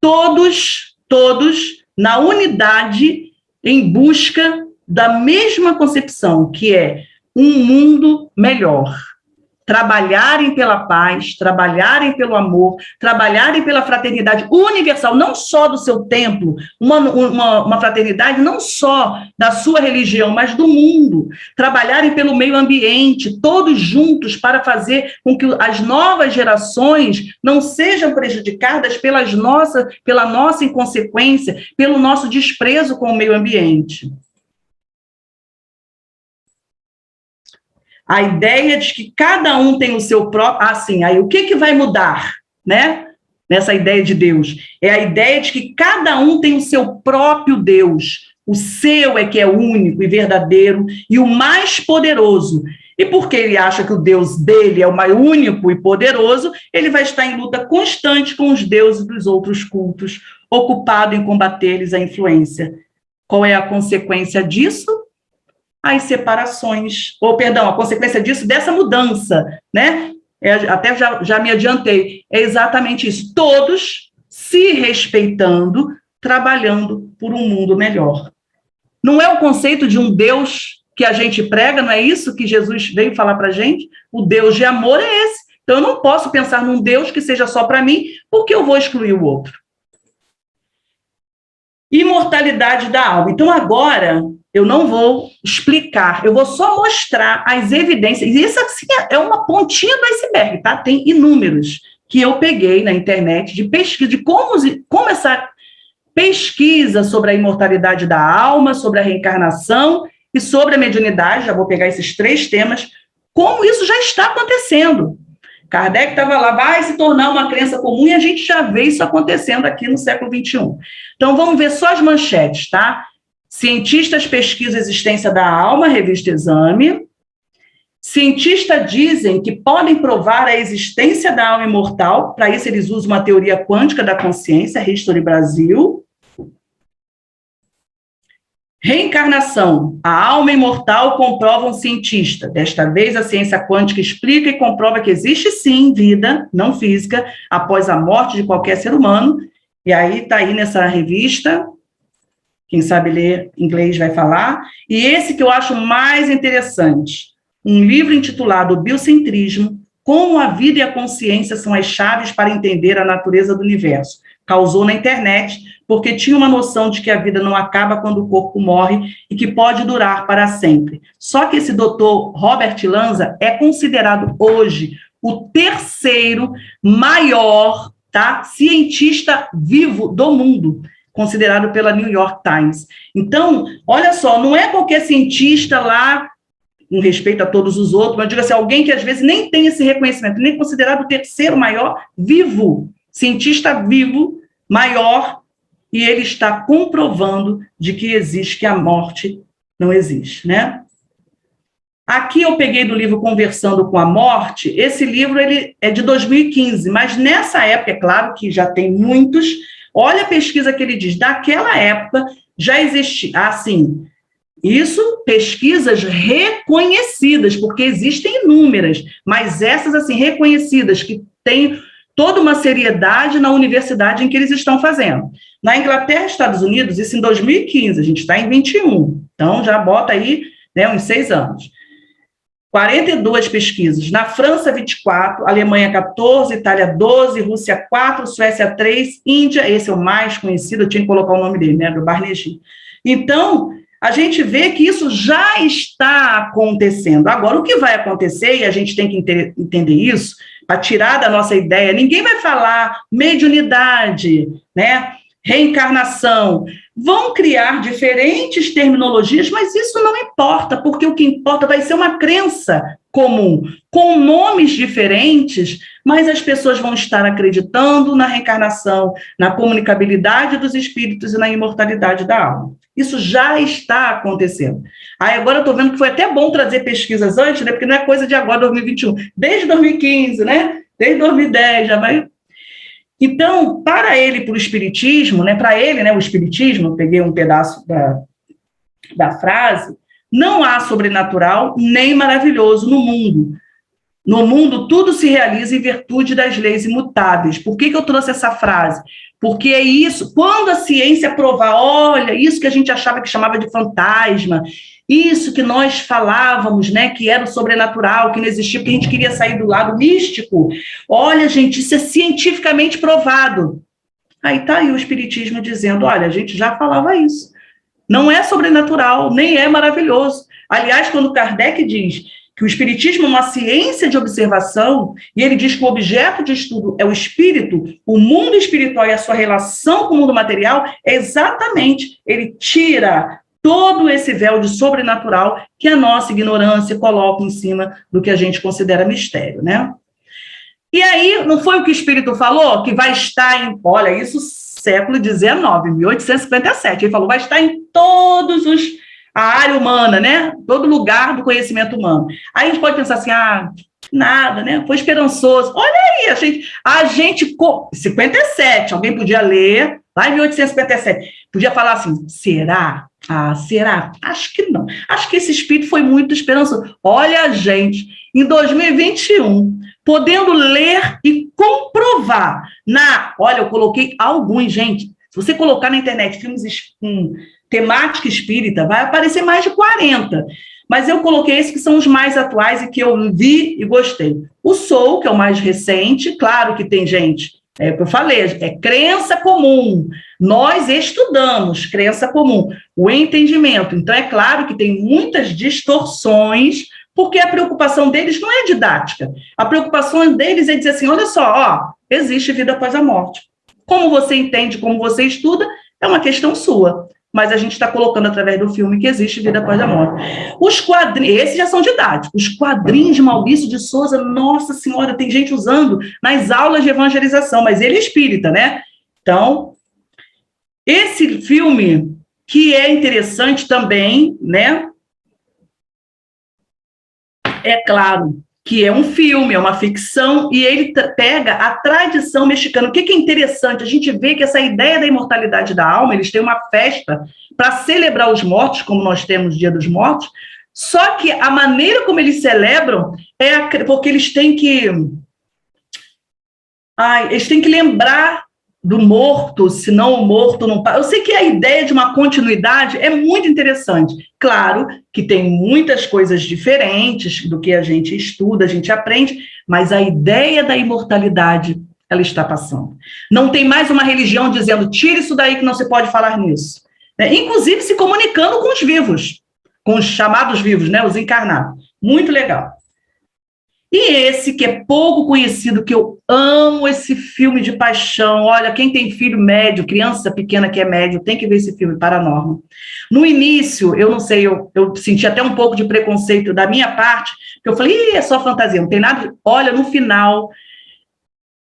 todos na unidade em busca da mesma concepção, que é um mundo melhor. Trabalharem pela paz, trabalharem pelo amor, trabalharem pela fraternidade universal, não só do seu templo, uma fraternidade não só da sua religião, mas do mundo. Trabalharem pelo meio ambiente, todos juntos, para fazer com que as novas gerações não sejam prejudicadas pela nossa inconsequência, pelo nosso desprezo com o meio ambiente. A ideia de que cada um tem o seu próprio... aí o que vai mudar, né? Nessa ideia de Deus? É a ideia de que cada um tem o seu próprio Deus. O seu é que é único e verdadeiro e o mais poderoso. E porque ele acha que o Deus dele é o mais único e poderoso, ele vai estar em luta constante com os deuses dos outros cultos, ocupado em combater-lhes a influência. Qual é a consequência disso? As separações, a consequência disso, dessa mudança, né? Até já me adiantei, é exatamente isso, todos se respeitando, trabalhando por um mundo melhor. Não é o conceito de um Deus que a gente prega, não é isso que Jesus veio falar para a gente? O Deus de amor é esse. Então, eu não posso pensar num Deus que seja só para mim, porque eu vou excluir o outro. Imortalidade da alma. Então, agora, eu não vou explicar, eu vou só mostrar as evidências. E isso, assim, é uma pontinha do iceberg, tá? Tem inúmeros que eu peguei na internet de pesquisa, de como essa pesquisa sobre a imortalidade da alma, sobre a reencarnação e sobre a mediunidade, já vou pegar esses 3 temas, como isso já está acontecendo. Kardec estava lá, vai se tornar uma crença comum, e a gente já vê isso acontecendo aqui no século XXI. Então, vamos ver só as manchetes, tá? Cientistas pesquisam a existência da alma, revista Exame. Cientistas dizem que podem provar a existência da alma imortal, para isso eles usam uma teoria quântica da consciência, History Brasil. Reencarnação, a alma imortal comprova um cientista. Desta vez, a ciência quântica explica e comprova que existe sim vida não física após a morte de qualquer ser humano. E aí está aí nessa revista. quem sabe ler inglês vai falar, e esse que eu acho mais interessante, um livro intitulado O Biocentrismo, Como a Vida e a Consciência são as Chaves para Entender a Natureza do Universo. Causou na internet, porque tinha uma noção de que a vida não acaba quando o corpo morre e que pode durar para sempre. Só que esse doutor Robert Lanza é considerado hoje o terceiro maior, tá, cientista vivo do mundo, considerado pela New York Times. Então, olha só, não é qualquer cientista lá, com respeito a todos os outros, mas diga assim, alguém que às vezes nem tem esse reconhecimento, nem considerado o terceiro maior vivo, cientista vivo, maior, e ele está comprovando de que existe, que a morte não existe, né? Aqui eu peguei do livro Conversando com a Morte, esse livro ele é de 2015, mas nessa época, é claro que já tem muitos, olha a pesquisa que ele diz, daquela época já existia, assim, isso, pesquisas reconhecidas, porque existem inúmeras, mas essas, assim, reconhecidas, que têm toda uma seriedade na universidade em que eles estão fazendo. Na Inglaterra e Estados Unidos, isso em 2015, a gente está em 21, então já bota aí, né, uns 6 anos. 42 pesquisas. Na França, 24, Alemanha, 14, Itália, 12, Rússia, 4, Suécia, 3, Índia, esse é o mais conhecido, eu tinha que colocar o nome dele, né, do Barnegi. Então, a gente vê que isso já está acontecendo. Agora, o que vai acontecer, e a gente tem que entender isso, para tirar da nossa ideia, ninguém vai falar mediunidade, né, reencarnação, vão criar diferentes terminologias, mas isso não importa, porque o que importa vai ser uma crença comum, com nomes diferentes, mas as pessoas vão estar acreditando na reencarnação, na comunicabilidade dos espíritos e na imortalidade da alma. Isso já está acontecendo. Aí agora eu estou vendo que foi até bom trazer pesquisas antes, né, porque não é coisa de agora, 2021, desde 2015, né, desde 2010, já vai... Então, para ele, para o espiritismo, né, para ele, né, o espiritismo, eu peguei um pedaço da frase, não há sobrenatural nem maravilhoso no mundo. No mundo, tudo se realiza em virtude das leis imutáveis. Por que eu trouxe essa frase? Porque é isso, quando a ciência provar, olha, isso que a gente achava que chamava de fantasma, isso que nós falávamos, né, que era o sobrenatural, que não existia, porque a gente queria sair do lado místico. Olha, gente, isso é cientificamente provado. Aí está aí o espiritismo dizendo, olha, a gente já falava isso. Não é sobrenatural, nem é maravilhoso. Aliás, quando Kardec diz que o espiritismo é uma ciência de observação, e ele diz que o objeto de estudo é o espírito, o mundo espiritual e a sua relação com o mundo material, é exatamente, ele tira todo esse véu de sobrenatural que a nossa ignorância coloca em cima do que a gente considera mistério, né? E aí, não foi o que o Espírito falou? Que vai estar em, olha, isso século XIX, 1857, ele falou, vai estar em todos a área humana, né? Todo lugar do conhecimento humano. Aí a gente pode pensar assim, nada, né? Foi esperançoso. Olha aí, a gente 57, alguém podia ler, lá em 1857, podia falar assim, será? Será? Acho que não. Acho que esse espírito foi muito esperançoso. Olha, gente, em 2021, podendo ler e comprovar olha, eu coloquei alguns, gente, se você colocar na internet filmes com temática espírita, vai aparecer mais de 40. Mas eu coloquei esses que são os mais atuais e que eu vi e gostei. O Soul, que é o mais recente, claro que tem gente, é o que eu falei, é crença comum. Nós estudamos crença comum, o entendimento. Então, é claro que tem muitas distorções, porque a preocupação deles não é didática. A preocupação deles é dizer assim, olha só, existe vida após a morte. Como você entende, como você estuda, é uma questão sua. Mas a gente está colocando através do filme que existe vida após a morte. Os quadrinhos, esses já são didáticos, os quadrinhos de Maurício de Souza, nossa senhora, tem gente usando nas aulas de evangelização, mas ele é espírita, né? Então, esse filme, que é interessante também, né? É claro que é um filme, é uma ficção, e ele pega a tradição mexicana. O que é interessante? A gente vê que essa ideia da imortalidade da alma, eles têm uma festa para celebrar os mortos, como nós temos o Dia dos Mortos, só que a maneira como eles celebram porque eles têm que lembrar do morto, senão o morto não... Eu sei que a ideia de uma continuidade é muito interessante. Claro que tem muitas coisas diferentes do que a gente estuda, a gente aprende, mas a ideia da imortalidade, ela está passando. Não tem mais uma religião dizendo, tire isso daí que não se pode falar nisso. Inclusive se comunicando com os vivos, com os chamados vivos, né, os encarnados. Muito legal. E esse que é pouco conhecido, que eu amo esse filme de paixão, olha, quem tem filho médio, criança pequena que é médio, tem que ver esse filme, Paranormal. No início, eu não sei, eu senti até um pouco de preconceito da minha parte, porque eu falei, é só fantasia, não tem nada. Olha, no final,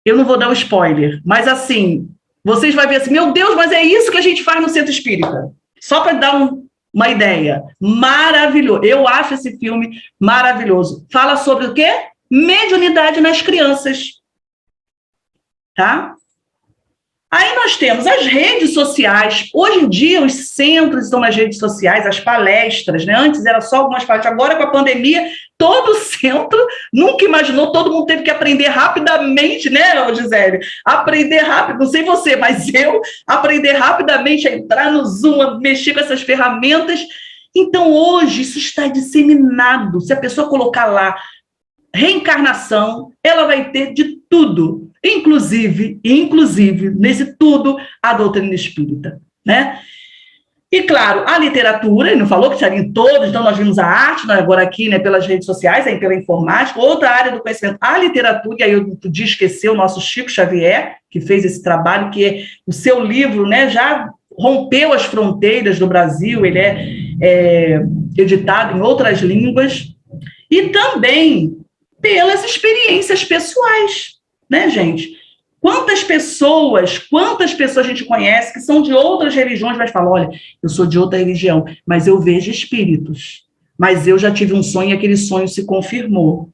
eu não vou dar um spoiler, mas assim, vocês vão ver assim, meu Deus, mas é isso que a gente faz no centro espírita. Só para dar uma ideia. Maravilhoso. Eu acho esse filme maravilhoso. Fala sobre o quê? Mediunidade nas crianças. Tá? Aí nós temos as redes sociais. Hoje em dia, os centros estão nas redes sociais, as palestras, né? Antes era só algumas palestras. Agora, com a pandemia, todo centro nunca imaginou, todo mundo teve que aprender rapidamente, né, Gisele? Aprender rápido, não sei você, mas eu aprender rapidamente a entrar no Zoom, a mexer com essas ferramentas. Então, hoje, isso está disseminado. Se a pessoa colocar lá reencarnação, ela vai ter de tudo. Inclusive, nesse tudo, a doutrina espírita, né? E, claro, a literatura, ele não falou que estaria em todos, então nós vimos a arte, né, agora aqui, né, pelas redes sociais, aí pela informática, outra área do conhecimento, a literatura, e aí eu não podia esquecer o nosso Chico Xavier, que fez esse trabalho, que é o seu livro, né, já rompeu as fronteiras do Brasil, ele é editado em outras línguas, e também pelas experiências pessoais, né, gente? Quantas pessoas a gente conhece que são de outras religiões, mas falam, olha, eu sou de outra religião, mas eu vejo espíritos, mas eu já tive um sonho e aquele sonho se confirmou.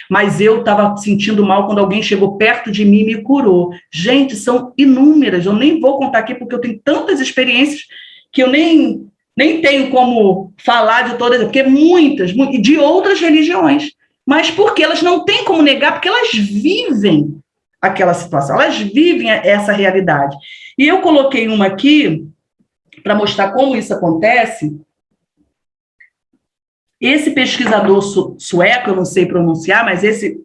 Mas eu estava sentindo mal quando alguém chegou perto de mim e me curou. Gente, são inúmeras, eu nem vou contar aqui porque eu tenho tantas experiências que eu nem tenho como falar de todas, porque muitas, de outras religiões. Mas porque elas não têm como negar, porque elas vivem aquela situação, elas vivem essa realidade. E eu coloquei uma aqui para mostrar como isso acontece. Esse pesquisador sueco, eu não sei pronunciar, mas esse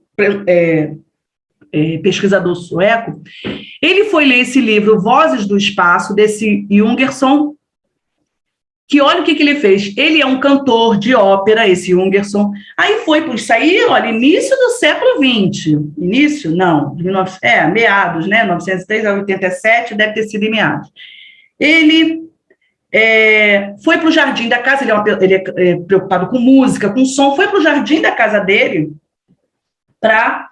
pesquisador sueco, ele foi ler esse livro Vozes do Espaço, desse Jungerson, que olha o que ele fez. Ele é um cantor de ópera, esse Jungerson. Aí foi por isso aí, olha, início do século XX. Início? Não. Meados, né? 1903 a 87, deve ter sido em meados. Ele foi para o jardim da casa, ele é preocupado com música, com som, foi para o jardim da casa dele para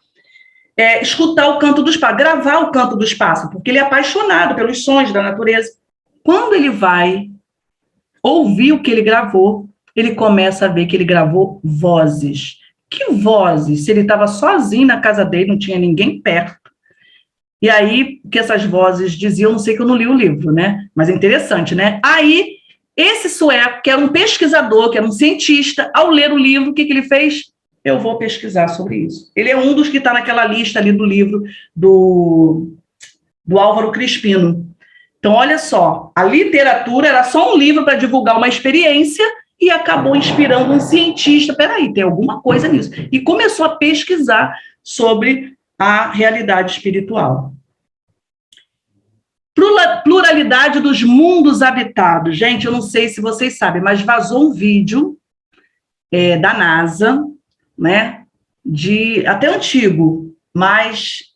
escutar o canto do espaço, gravar o canto do espaço, porque ele é apaixonado pelos sons da natureza. Quando ele vai ouvir o que ele gravou, ele começa a ver que ele gravou vozes. Que vozes? Se ele estava sozinho na casa dele, não tinha ninguém perto. E aí, o que essas vozes diziam, não sei que eu não li o livro, né? Mas é interessante, né? Aí, esse sueco, que era um pesquisador, que era um cientista, ao ler o livro, o que ele fez? Eu vou pesquisar sobre isso. Ele é um dos que está naquela lista ali do livro do Álvaro Crispino. Então, olha só, a literatura era só um livro para divulgar uma experiência e acabou inspirando um cientista. Peraí, tem alguma coisa nisso. E começou a pesquisar sobre a realidade espiritual. Pluralidade dos mundos habitados. Gente, eu não sei se vocês sabem, mas vazou um vídeo da NASA, né, até antigo, mas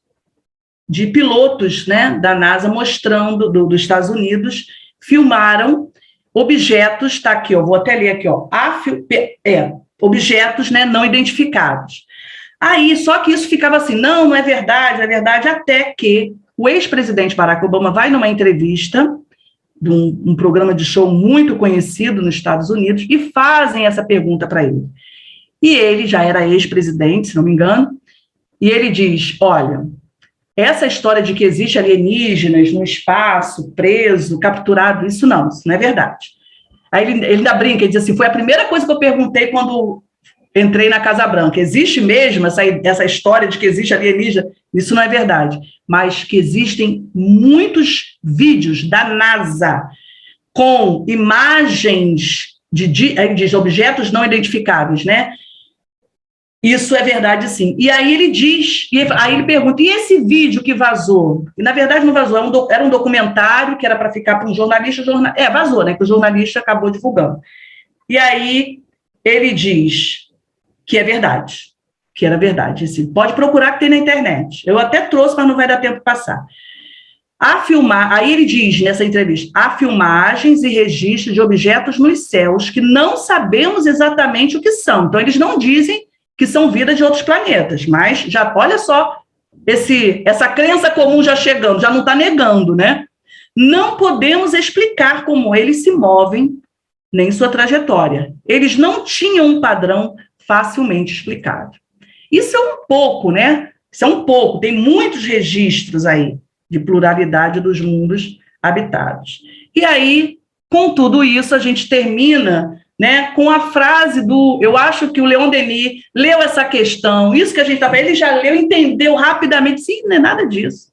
de pilotos, né, da NASA mostrando, dos Estados Unidos, filmaram objetos, está aqui, vou até ler aqui, objetos, né, não identificados. Aí, só que isso ficava assim, não é verdade, até que o ex-presidente Barack Obama vai numa entrevista de um programa de show muito conhecido nos Estados Unidos e fazem essa pergunta para ele. E ele já era ex-presidente, se não me engano, e ele diz, olha, essa história de que existe alienígenas no espaço, preso, capturado, isso não é verdade. Aí ele ainda brinca, ele diz assim, foi a primeira coisa que eu perguntei quando entrei na Casa Branca. Existe mesmo essa história de que existe alienígena? Isso não é verdade. Mas que existem muitos vídeos da NASA com imagens de objetos não identificáveis, né? Isso é verdade, sim. E aí ele diz, aí ele pergunta, e esse vídeo que vazou? E, na verdade, não vazou, era um documentário que era para ficar para um jornalista, vazou, né? Que o jornalista acabou divulgando. E aí ele diz que é verdade, que era verdade. Assim, pode procurar que tem na internet. Eu até trouxe, mas não vai dar tempo de passar. Aí ele diz nessa entrevista, há filmagens e registros de objetos nos céus que não sabemos exatamente o que são. Então, eles não dizem que são vida de outros planetas, mas já, olha só, essa crença comum já chegando, já não está negando, né? Não podemos explicar como eles se movem, nem sua trajetória. Eles não tinham um padrão facilmente explicado. Isso é um pouco, né? Isso é um pouco, tem muitos registros aí de pluralidade dos mundos habitados. E aí, com tudo isso, a gente termina, né, com a frase eu acho que o Leon Denis leu essa questão, isso que a gente está vendo, ele já leu, entendeu rapidamente, sim, não é nada disso.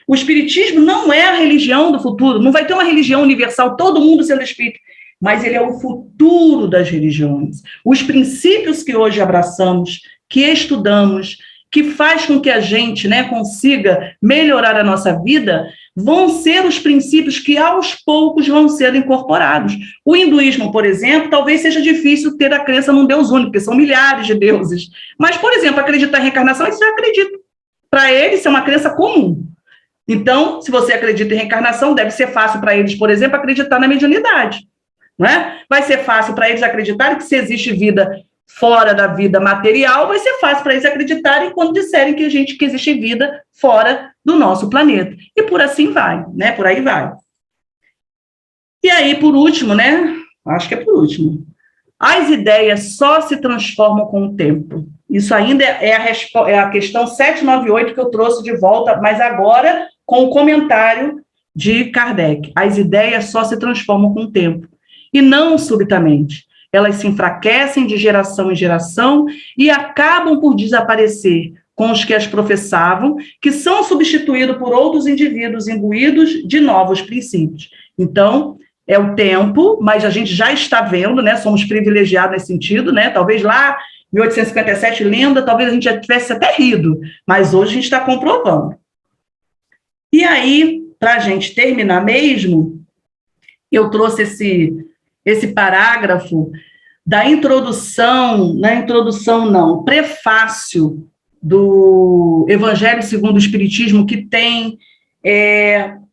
O espiritismo não é a religião do futuro, não vai ter uma religião universal, todo mundo sendo espírita, mas ele é o futuro das religiões. Os princípios que hoje abraçamos, que estudamos, que faz com que a gente, né, consiga melhorar a nossa vida, vão ser os princípios que aos poucos vão ser incorporados. O hinduísmo, por exemplo, talvez seja difícil ter a crença num Deus único, porque são milhares de deuses. Mas, por exemplo, acreditar em reencarnação, eles já acreditam. Para eles, isso é uma crença comum. Então, se você acredita em reencarnação, deve ser fácil para eles, por exemplo, acreditar na mediunidade. Não é? Vai ser fácil para eles acreditarem que se existe vida fora da vida material, vai ser fácil para eles acreditarem quando disserem que existe vida fora do nosso planeta. E por assim vai, né? Por aí vai. E aí, por último, né? Acho que é por último. As ideias só se transformam com o tempo. Isso ainda é a questão 798 que eu trouxe de volta, mas agora com o comentário de Kardec. As ideias só se transformam com o tempo, e não subitamente. Elas se enfraquecem de geração em geração e acabam por desaparecer com os que as professavam, que são substituídos por outros indivíduos imbuídos de novos princípios. Então, é o tempo, mas a gente já está vendo, né? Somos privilegiados nesse sentido, né? Talvez lá, 1857, lenda, talvez a gente já tivesse até rido, mas hoje a gente está comprovando. E aí, para a gente terminar mesmo, eu trouxe esse parágrafo da introdução, prefácio do Evangelho segundo o Espiritismo, que tem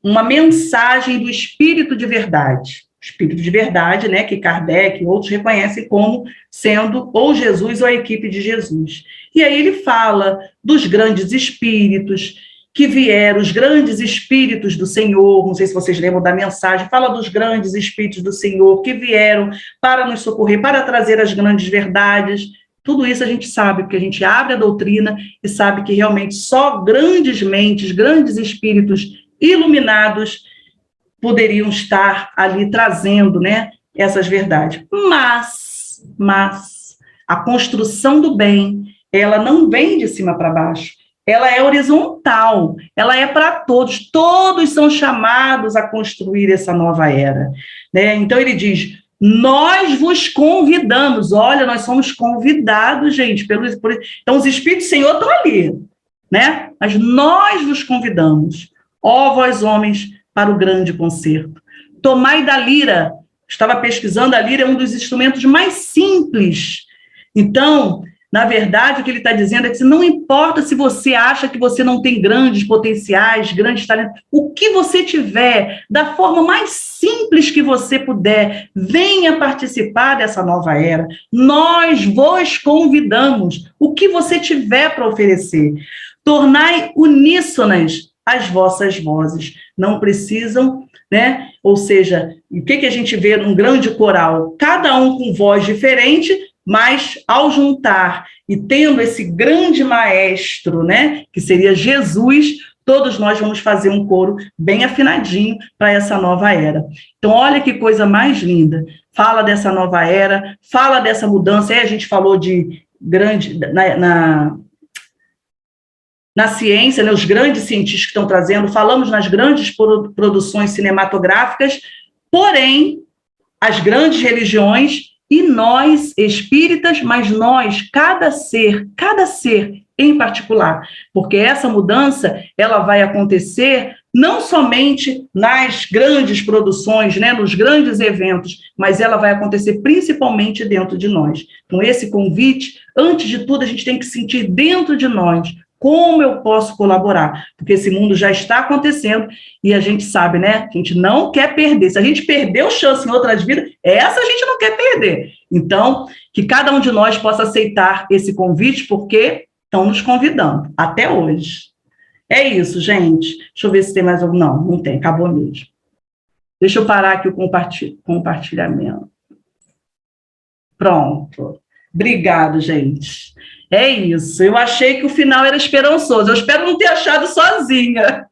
uma mensagem do Espírito de Verdade. Espírito de Verdade, né, que Kardec e outros reconhecem como sendo ou Jesus ou a equipe de Jesus. E aí ele fala dos grandes espíritos que vieram, os grandes espíritos do Senhor, não sei se vocês lembram da mensagem, fala dos grandes espíritos do Senhor que vieram para nos socorrer, para trazer as grandes verdades. Tudo isso a gente sabe, porque a gente abre a doutrina e sabe que realmente só grandes mentes, grandes espíritos iluminados poderiam estar ali trazendo, né, essas verdades. Mas a construção do bem, ela não vem de cima para baixo. Ela é horizontal, ela é para todos, todos são chamados a construir essa nova era, né? Então ele diz, nós vos convidamos, olha, nós somos convidados, gente, então os Espíritos do Senhor estão ali, né? Mas nós vos convidamos, ó vós homens, para o grande concerto. Tomai da lira, estava pesquisando, a lira é um dos instrumentos mais simples, então... Na verdade, o que ele está dizendo é que não importa se você acha que você não tem grandes potenciais, grandes talentos, o que você tiver, da forma mais simples que você puder, venha participar dessa nova era. Nós vos convidamos, o que você tiver para oferecer. Tornai uníssonas as vossas vozes. Não precisam, né? Ou seja, o que a gente vê num grande coral? Cada um com voz diferente, mas ao juntar e tendo esse grande maestro, né, que seria Jesus, todos nós vamos fazer um coro bem afinadinho para essa nova era. Então, olha que coisa mais linda. Fala dessa nova era, fala dessa mudança. Aí a gente falou de na ciência, né, os grandes cientistas que estão trazendo, falamos nas grandes produções cinematográficas, porém, as grandes religiões e nós, espíritas, mas nós, cada ser em particular, porque essa mudança, ela vai acontecer não somente nas grandes produções, né, nos grandes eventos, mas ela vai acontecer principalmente dentro de nós. Então, esse convite, antes de tudo, a gente tem que sentir dentro de nós como eu posso colaborar, porque esse mundo já está acontecendo e a gente sabe, né? A gente não quer perder. Se a gente perdeu chance em outras vidas, essa a gente não quer perder. Então, que cada um de nós possa aceitar esse convite, porque estão nos convidando, até hoje. É isso, gente. Deixa eu ver se tem mais algum. Não, não tem, acabou mesmo. Deixa eu parar aqui o compartilhamento. Pronto. Obrigado, gente. É isso. Eu achei que o final era esperançoso. Eu espero não ter achado sozinha.